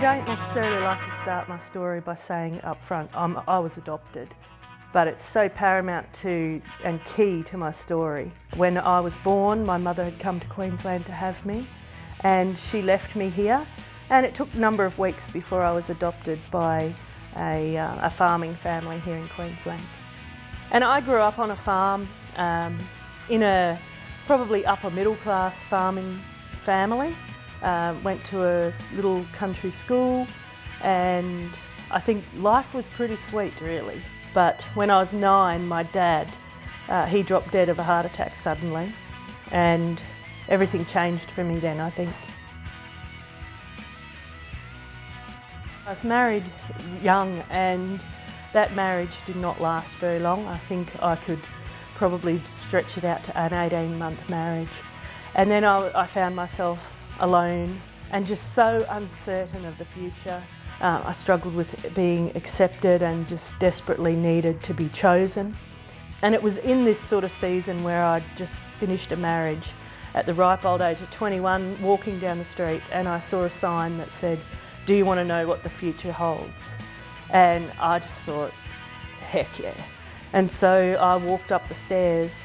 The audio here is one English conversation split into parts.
don't necessarily like to start my story by saying up front, I was adopted, but it's so paramount to and key to my story. When I was born, my mother had come to Queensland to have me, and she left me here, and it took a number of weeks before I was adopted by a farming family here in Queensland. And I grew up on a farm in a probably upper middle class farming family. Went to a little country school, and I think life was pretty sweet really. But when I was 9, my dad, he dropped dead of a heart attack suddenly, and everything changed for me then, I think. I was married young, and that marriage did not last very long. I think I could probably stretch it out to an 18-month marriage. And then I found myself alone and just so uncertain of the future. I struggled with being accepted and just desperately needed to be chosen. And it was in this sort of season where I'd just finished a marriage at the ripe old age of 21, walking down the street, and I saw a sign that said, "Do you want to know what the future holds?" And I just thought, heck yeah. And so I walked up the stairs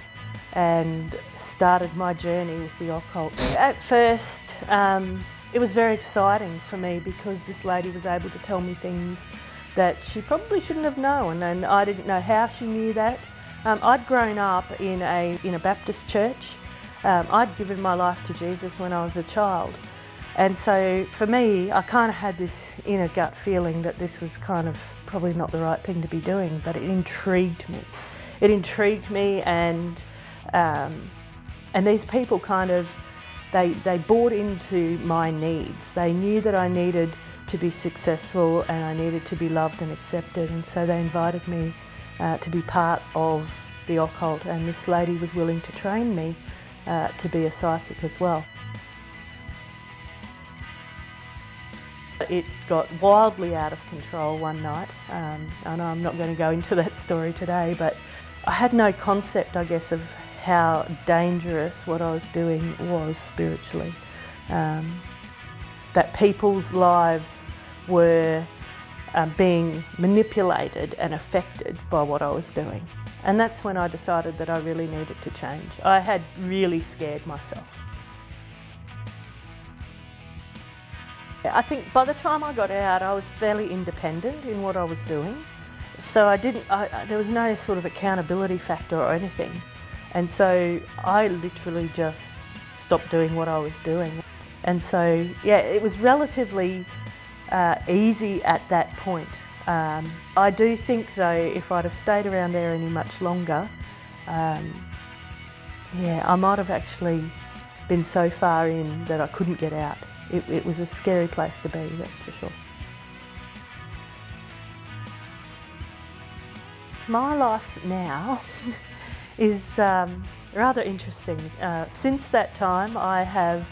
and started my journey with the occult. At first, it was very exciting for me because this lady was able to tell me things that she probably shouldn't have known, and I didn't know how she knew that. I'd grown up in a Baptist church. I'd given my life to Jesus when I was a child. And so for me, I kind of had this inner gut feeling that this was kind of probably not the right thing to be doing, but it intrigued me. It intrigued me, and these people kind of, they bought into my needs. They knew that I needed to be successful and I needed to be loved and accepted, and so they invited me to be part of the occult, and this lady was willing to train me to be a psychic as well. It got wildly out of control one night, and I'm not going to go into that story today, but I had no concept, I guess, of how dangerous what I was doing was spiritually. That people's lives were being manipulated and affected by what I was doing. And that's when I decided that I really needed to change. I had really scared myself. I think by the time I got out, I was fairly independent in what I was doing. So there was no sort of accountability factor or anything. And so I literally just stopped doing what I was doing. And so, yeah, it was relatively easy at that point. I do think though, if I'd have stayed around there any much longer, yeah, I might have actually been so far in that I couldn't get out. It was a scary place to be, that's for sure. My life now is rather interesting. Since that time, I've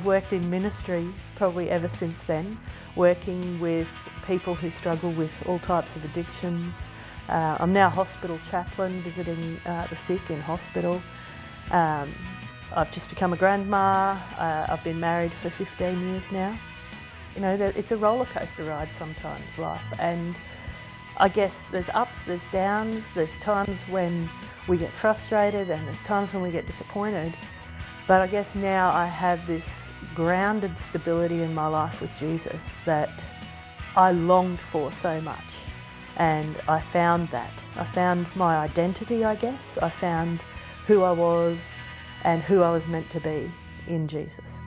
worked in ministry probably ever since then, working with people who struggle with all types of addictions. I'm now a hospital chaplain, visiting the sick in hospital. I've just become a grandma. I've been married for 15 years now. You know, it's a roller coaster ride sometimes, life. And I guess there's ups, there's downs, there's times when we get frustrated and there's times when we get disappointed. But I guess now I have this grounded stability in my life with Jesus that I longed for so much. And I found that. I found my identity, I guess. I found who I was and who I was meant to be in Jesus.